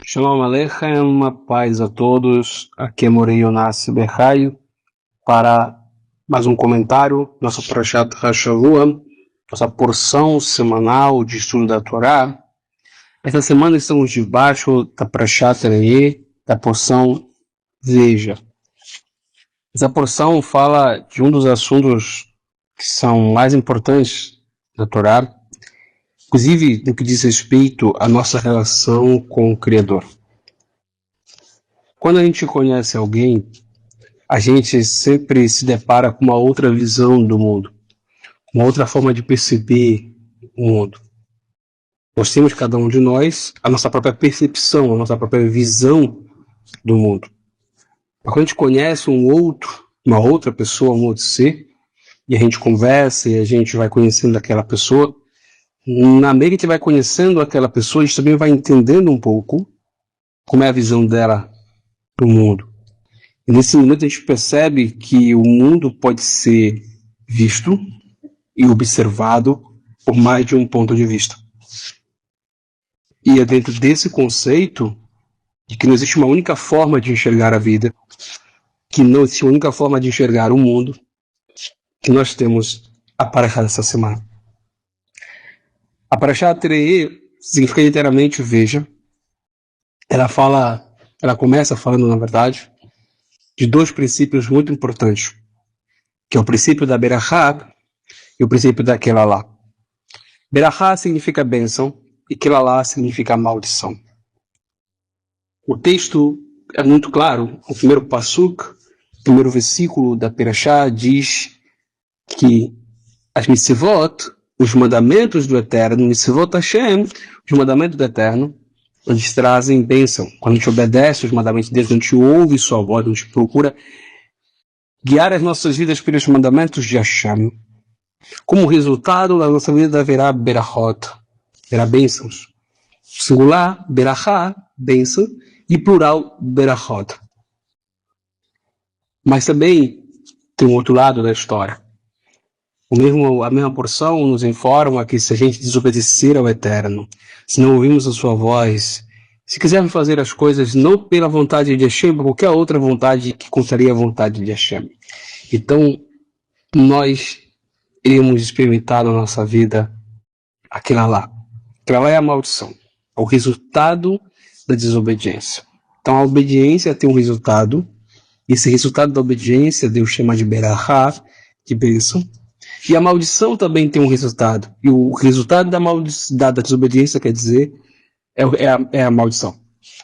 Shalom Aleichem, uma paz a todos. Aqui é Morei Yonassi Berraio para mais um comentário, nossa Parashat HaShavua, nossa porção semanal de estudo da Torá. Esta semana estamos debaixo da Parashat Re'eh, da porção Veja. Essa porção fala de um dos assuntos que são mais importantes da Torá, inclusive no que diz respeito à nossa relação com o Criador. Quando a gente conhece alguém, a gente sempre se depara com uma outra visão do mundo, uma outra forma de perceber o mundo. Nós temos, cada um de nós, a nossa própria percepção, a nossa própria visão do mundo. Mas quando a gente conhece uma outra pessoa, um outro ser, e a gente conversa e a gente vai conhecendo aquela pessoa, na medida que a gente vai conhecendo aquela pessoa, a gente também vai entendendo um pouco como é a visão dela do mundo. E nesse momento a gente percebe que o mundo pode ser visto e observado por mais de um ponto de vista. E é dentro desse conceito de que não existe uma única forma de enxergar a vida, que não existe uma única forma de enxergar o mundo, que nós temos a Parashá dessa semana. A Parashá Re'eh significa literalmente veja. Ela começa falando, na verdade, de dois princípios muito importantes, que é o princípio da Berachá e o princípio da Kelalá. Berachá significa bênção e Kelalá significa maldição. O texto é muito claro. O primeiro pasuk, o primeiro versículo da Parashá diz que as mitzvot, os mandamentos do Eterno, mitzvot Hashem, os mandamentos do Eterno, eles trazem bênção. Quando a gente obedece os mandamentos de Deus, quando a gente ouve sua voz, quando a gente procura guiar as nossas vidas pelos mandamentos de Hashem, como resultado da nossa vida haverá berachot, haverá bênçãos. Singular, berachá, bênção, e plural, berachot. Mas também tem um outro lado da história. A mesma porção nos informa que se a gente desobedecer ao Eterno, se não ouvirmos a sua voz, se quisermos fazer as coisas não pela vontade de Hashem, mas qualquer outra vontade que contraria a vontade de Hashem, então nós iremos experimentar na nossa vida aquela lá. Aquela lá é a maldição, é o resultado da desobediência. Então a obediência tem um resultado, e esse resultado da obediência Deus chama de berachá, de bênção. E a maldição também tem um resultado. E o resultado da desobediência, quer dizer, é a maldição.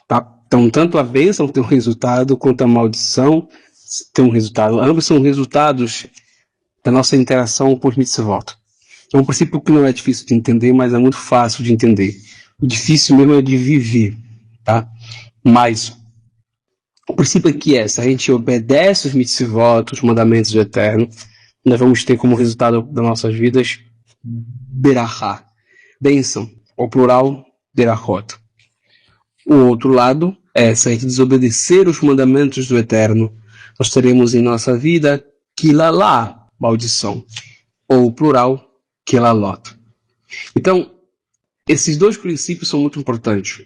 Tá? Então, tanto a bênção tem um resultado, quanto a maldição tem um resultado. Ambos são resultados da nossa interação com os mitzvot. É um princípio que não é difícil de entender, mas é muito fácil de entender. O difícil mesmo é de viver. Tá? Mas o princípio aqui é, se a gente obedece os mitzvot, os mandamentos do Eterno, nós vamos ter como resultado das nossas vidas berachá, bênção, ou plural, berachot. O outro lado é, se a gente desobedecer os mandamentos do Eterno, nós teremos em nossa vida kilalá, maldição, ou plural, kilalot. Então, esses dois princípios são muito importantes,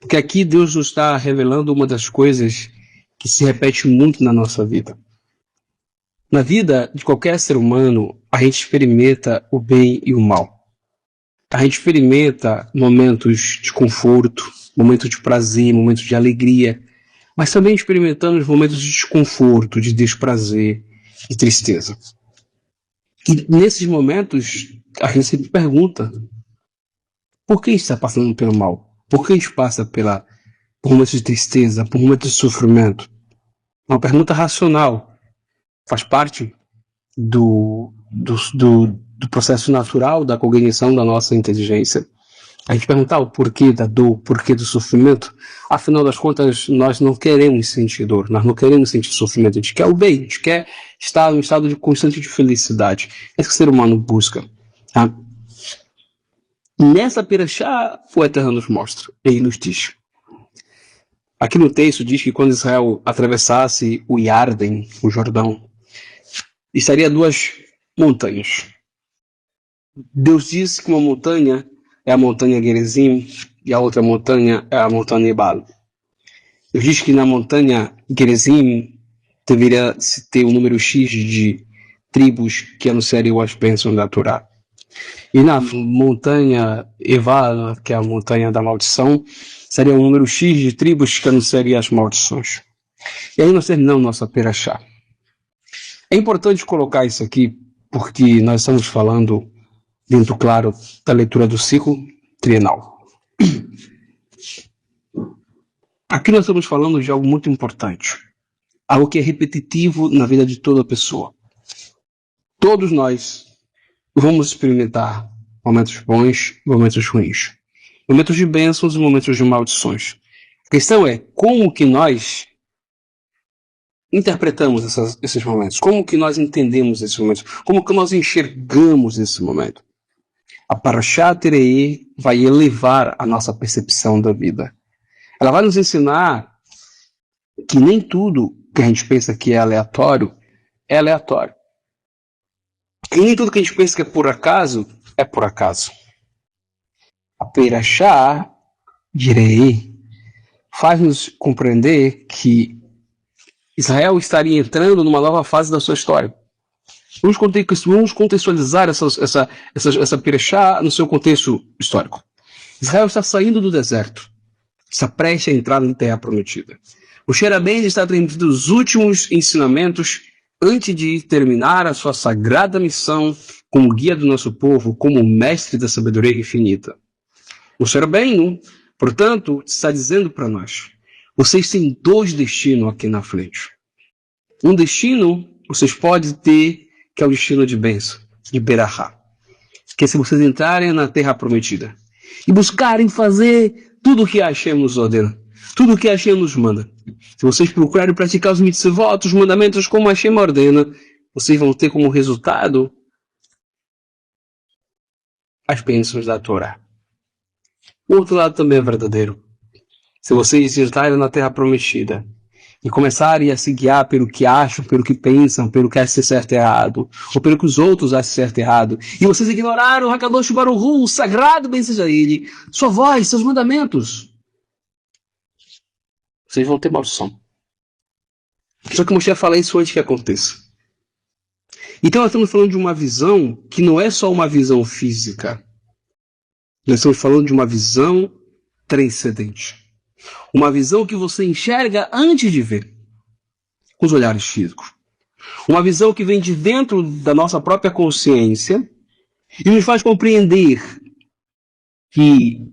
porque aqui Deus nos está revelando uma das coisas que se repete muito na nossa vida. Na vida de qualquer ser humano, a gente experimenta o bem e o mal. A gente experimenta momentos de conforto, momentos de prazer, momentos de alegria, mas também experimentamos momentos de desconforto, de desprazer, de tristeza. E nesses momentos, a gente sempre pergunta, por que está passando pelo mal? Por que a gente passa por momentos de tristeza, por momentos de sofrimento? Uma pergunta racional. Faz parte do processo natural da cognição da nossa inteligência. A gente perguntar o porquê da dor, o porquê do sofrimento. Afinal das contas, nós não queremos sentir dor, nós não queremos sentir sofrimento. A gente quer o bem, a gente quer estar em um estado de constante de felicidade. É isso que o ser humano busca. Tá? Nessa Parashá, o Eterno nos mostra. Ele nos diz. Aqui no texto diz que quando Israel atravessasse o Yarden, o Jordão, estaria duas montanhas. Deus disse que uma montanha é a montanha Gerizim, e a outra montanha é a montanha Ebal. Eu disse que na montanha Gerizim deveria se ter um número X de tribos que anunciariam as bênçãos da Torá. E na montanha Ebal, que é a montanha da maldição, seria um número X de tribos que anunciariam as maldições. E aí nós terminamos nossa perachá. É importante colocar isso aqui, porque nós estamos falando, dentro, claro, da leitura do ciclo trienal. Aqui nós estamos falando de algo muito importante, algo que é repetitivo na vida de toda pessoa. Todos nós vamos experimentar momentos bons e momentos ruins, momentos de bênçãos e momentos de maldições. A questão é como que nós interpretamos esses momentos, como que nós entendemos esses momentos, como que nós enxergamos esse momento. A Parashá Terei vai elevar a nossa percepção da vida. Ela vai nos ensinar que nem tudo que a gente pensa que é aleatório. E nem tudo que a gente pensa que é por acaso. A Perashá, direi, faz-nos compreender que Israel estaria entrando numa nova fase da sua história. Vamos contextualizar essa Perashá no seu contexto histórico. Israel está saindo do deserto. Está prestes a entrar na Terra Prometida. O Xerabim está transmitindo os últimos ensinamentos antes de terminar a sua sagrada missão como guia do nosso povo, como mestre da sabedoria infinita. O Xerabim, portanto, está dizendo para nós, vocês têm dois destinos aqui na frente. Um destino vocês podem ter, que é o destino de bênção, de Berahá. Que é se vocês entrarem na Terra Prometida e buscarem fazer tudo o que Hashem nos ordena, tudo o que Hashem nos manda. Se vocês procurarem praticar os mitzvot, os mandamentos como Hashem ordena, vocês vão ter como resultado as bênçãos da Torá. O outro lado também é verdadeiro. Se vocês entrarem na Terra Prometida e começarem a se guiar pelo que acham, pelo que pensam, pelo que acham ser certo e errado, ou pelo que os outros acham certo e errado, e vocês ignoraram o Hakadosh Baruch Hu, o sagrado bem seja ele, sua voz, seus mandamentos, vocês vão ter maldição. Só que Moshe fala isso antes que aconteça. Então nós estamos falando de uma visão que não é só uma visão física. Nós estamos falando de uma visão transcendente. Uma visão que você enxerga antes de ver, com os olhares físicos. Uma visão que vem de dentro da nossa própria consciência e nos faz compreender que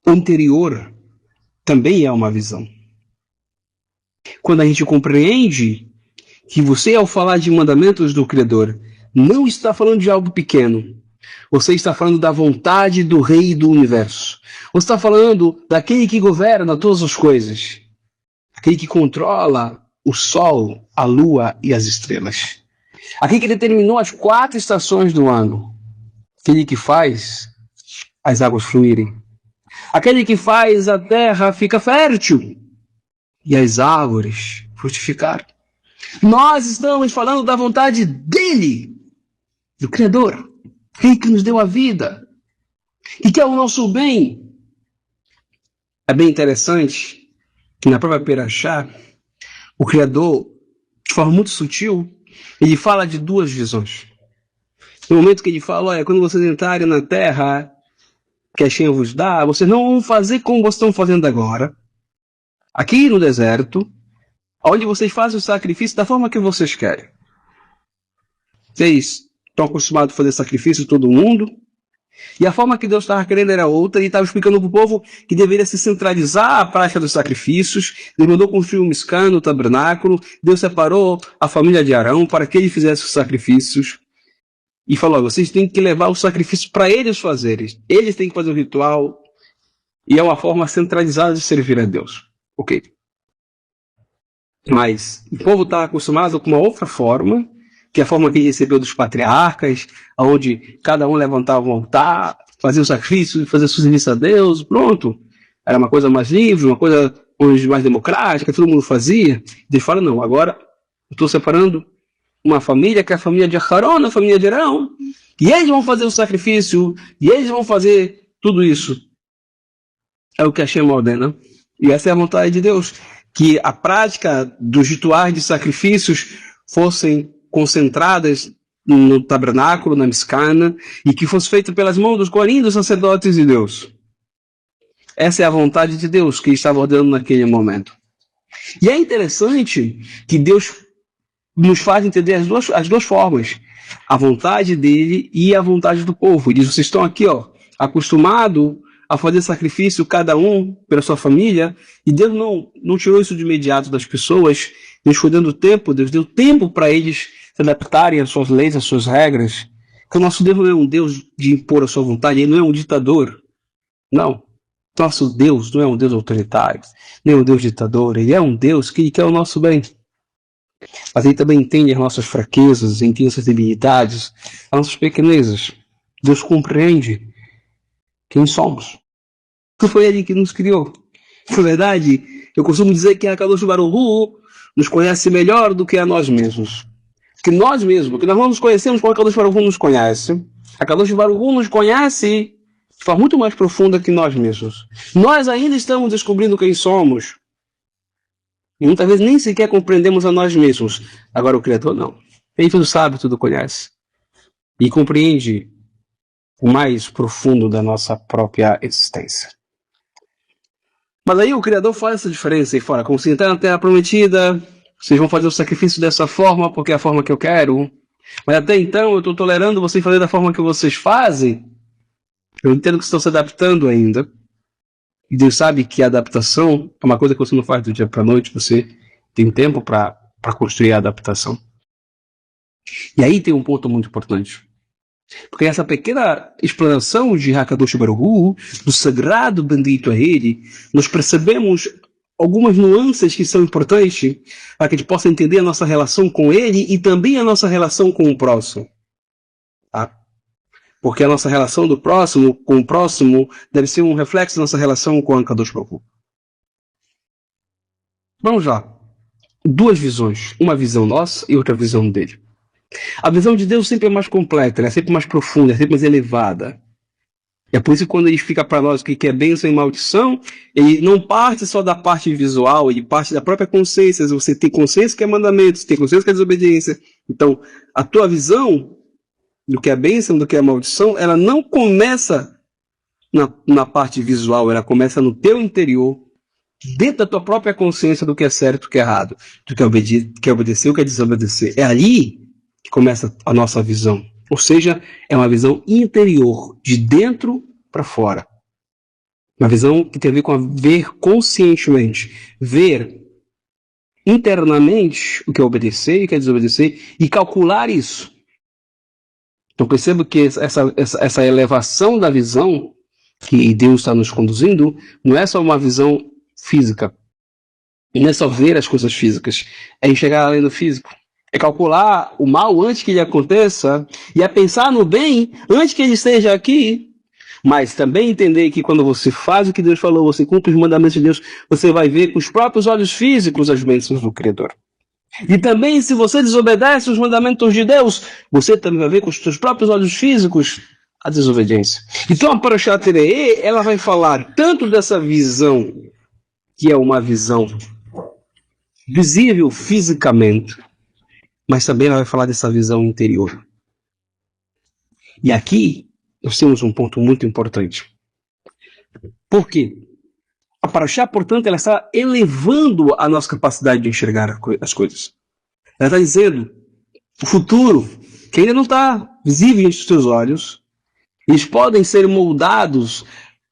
o interior também é uma visão. Quando a gente compreende que você, ao falar de mandamentos do Criador, não está falando de algo pequeno. Você está falando da vontade do Rei do Universo. Você está falando daquele que governa todas as coisas. Aquele que controla o Sol, a Lua e as estrelas. Aquele que determinou as 4 estações do ano. Aquele que faz as águas fluírem. Aquele que faz a terra ficar fértil e as árvores frutificar. Nós estamos falando da vontade dele, do Criador, aquele que nos deu a vida e que é o nosso bem. É bem interessante que na própria Perashá, o Criador, de forma muito sutil, ele fala de 2 visões. No momento que ele fala, olha, quando vocês entrarem na terra que Hashem vos dá, vocês não vão fazer como vocês estão fazendo agora. Aqui no deserto, onde vocês fazem o sacrifício da forma que vocês querem. Vocês estão acostumados a fazer sacrifício todo mundo, e a forma que Deus estava querendo era outra, e estava explicando para o povo que deveria se centralizar a prática dos sacrifícios. Deus mandou construir um Mishkan no tabernáculo, Deus separou a família de Arão para que ele fizesse os sacrifícios, e falou, vocês têm que levar o sacrifício para eles fazerem, eles têm que fazer o ritual, e é uma forma centralizada de servir a Deus. Ok. Mas o povo está acostumado com uma outra forma, que é a forma que ele recebeu dos patriarcas, onde cada um levantava um altar, fazia o sacrifício, fazia o serviço a Deus, pronto. Era uma coisa mais livre, uma coisa mais democrática, todo mundo fazia. Deus fala, não, agora eu estou separando uma família, que é a família de Aharon, a família de Arão, e eles vão fazer o sacrifício, e eles vão fazer Tudo isso é o que Hashem ordena. E essa é a vontade de Deus. Que a prática dos rituais de sacrifícios fossem concentradas no tabernáculo, na Mishkan, e que fosse feita pelas mãos dos Corim, dos sacerdotes de Deus. Essa é a vontade de Deus que estava ordenando naquele momento. E é interessante que Deus nos faz entender as duas formas. A vontade dele e a vontade do povo. Ele diz, vocês estão aqui, acostumados a fazer sacrifício cada um pela sua família, e Deus não tirou isso de imediato das pessoas. Deus foi dando tempo, Deus deu tempo para eles se adaptarem às suas leis, às suas regras. Porque o nosso Deus não é um Deus de impor a sua vontade, ele não é um ditador. Não. Nosso Deus não é um Deus autoritário, nem um Deus ditador, ele é um Deus que quer o nosso bem. Mas ele também entende as nossas fraquezas, entende as nossas debilidades, as nossas pequenezas. Deus compreende quem somos. Que foi ele que nos criou. Na verdade, eu costumo dizer que a Kadosh Baruch Hu nos conhece melhor do que a nós mesmos. Que nós mesmos, que nós não nos conhecemos como a Kadosh Baruch Hu nos conhece. A Kadosh Baruch Hu nos conhece de forma muito mais profunda que nós mesmos. Nós ainda estamos descobrindo quem somos. E muitas vezes nem sequer compreendemos a nós mesmos. Agora o Criador não. Ele tudo sabe, tudo conhece. E compreende o mais profundo da nossa própria existência. Mas aí o Criador faz essa diferença e fala, como se entrar na Terra Prometida, vocês vão fazer o sacrifício dessa forma, porque é a forma que eu quero. Mas até então eu estou tolerando vocês fazer da forma que vocês fazem. Eu entendo que estão se adaptando ainda. E Deus sabe que a adaptação é uma coisa que você não faz do dia para a noite, você tem tempo para construir a adaptação. E aí tem um ponto muito importante. Porque essa pequena explanação de Hakadosh Baruch Hu, do sagrado bendito a ele, nós percebemos algumas nuances que são importantes para que a gente possa entender a nossa relação com ele e também a nossa relação com o próximo. Tá? Porque a nossa relação com o próximo deve ser um reflexo da nossa relação com a Kadosh Baruch Hu. Vamos lá. Duas visões. Uma visão nossa e outra visão dele. A visão de Deus sempre é mais completa, ela é sempre mais profunda, é sempre mais elevada. É por isso que quando ele explica para nós o que é bênção e maldição, ele não parte só da parte visual, ele parte da própria consciência. Você tem consciência que é mandamento, você tem consciência que é desobediência. Então, a tua visão do que é bênção, do que é maldição, ela não começa na parte visual, ela começa no teu interior, dentro da tua própria consciência do que é certo e do que é errado, do que é obedecer e o que é desobedecer. É ali que começa a nossa visão. Ou seja, é uma visão interior, de dentro para fora. Uma visão que tem a ver com ver conscientemente, ver internamente o que é obedecer e o que é desobedecer e calcular isso. Então percebo que essa elevação da visão que Deus está nos conduzindo não é só uma visão física, não é só ver as coisas físicas, é enxergar além do físico. É calcular o mal antes que ele aconteça e é pensar no bem antes que ele esteja aqui. Mas também entender que quando você faz o que Deus falou, você cumpre os mandamentos de Deus, você vai ver com os próprios olhos físicos as bênçãos do Criador. E também se você desobedece os mandamentos de Deus, você também vai ver com os seus próprios olhos físicos a desobediência. Então a Parashat Terei, ela vai falar tanto dessa visão, que é uma visão visível fisicamente, mas também ela vai falar dessa visão interior. E aqui nós temos um ponto muito importante. Por quê? A Parashá, portanto, ela está elevando a nossa capacidade de enxergar as coisas. Ela está dizendo o futuro, que ainda não está visível entre os teus olhos, eles podem ser moldados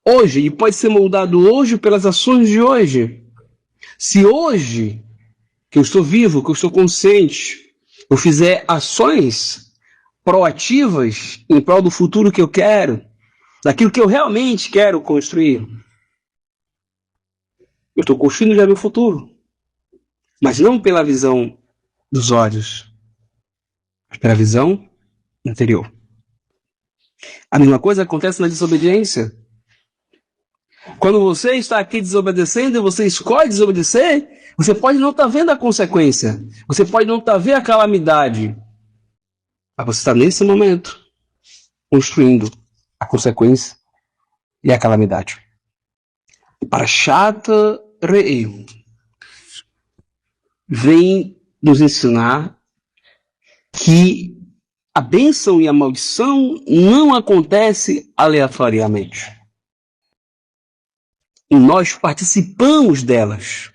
hoje, e pode ser moldado hoje pelas ações de hoje. Se hoje, que eu estou vivo, que eu estou consciente, eu fizer ações proativas em prol do futuro que eu quero, daquilo que eu realmente quero construir, eu estou construindo já meu futuro. Mas não pela visão dos olhos, mas pela visão interior. A mesma coisa acontece na desobediência. Quando você está aqui desobedecendo e você escolhe desobedecer, você pode não estar vendo a consequência. Você pode não estar vendo a calamidade. Mas você está nesse momento construindo a consequência e a calamidade. Parashat Re'eh vem nos ensinar que a bênção e a maldição não acontece aleatoriamente. E nós participamos delas.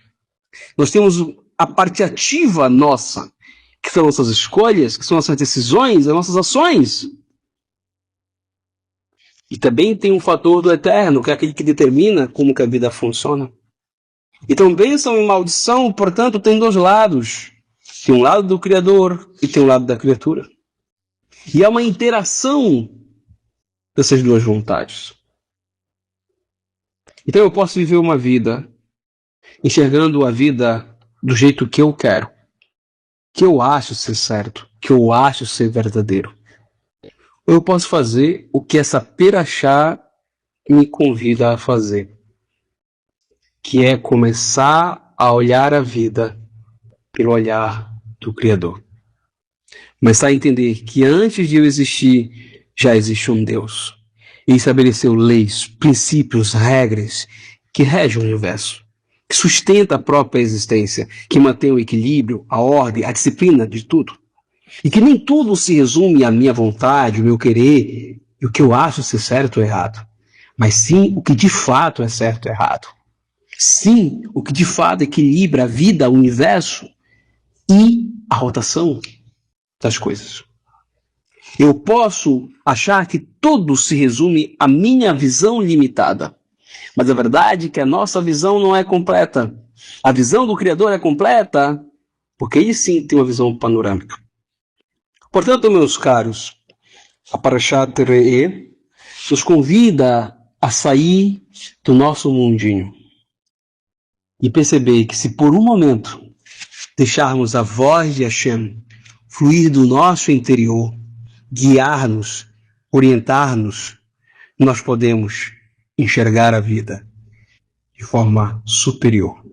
Nós temos a parte ativa nossa, que são nossas escolhas, que são nossas decisões, as nossas ações. E também tem um fator do eterno, que é aquele que determina como que a vida funciona. Então, bênção e maldição, portanto, tem dois lados. Tem um lado do Criador e tem um lado da criatura. E há uma interação dessas duas vontades. Então eu posso viver uma vida enxergando a vida do jeito que eu quero, que eu acho ser certo, que eu acho ser verdadeiro. Ou eu posso fazer o que essa perachá me convida a fazer, que é começar a olhar a vida pelo olhar do Criador. Começar a entender que antes de eu existir, já existe um Deus. E estabeleceu leis, princípios, regras que regem o universo, que sustenta a própria existência, que mantém o equilíbrio, a ordem, a disciplina de tudo. E que nem tudo se resume à minha vontade, o meu querer, e o que eu acho ser certo ou errado. Mas sim o que de fato é certo ou errado. Sim, o que de fato equilibra a vida, o universo e a rotação das coisas. Eu posso achar que tudo se resume à minha visão limitada. Mas a verdade é que a nossa visão não é completa. A visão do Criador é completa, porque ele sim tem uma visão panorâmica. Portanto, meus caros, a Parashat Re'eh nos convida a sair do nosso mundinho e perceber que se por um momento deixarmos a voz de Hashem fluir do nosso interior, guiar-nos, orientar-nos, nós podemos enxergar a vida de forma superior.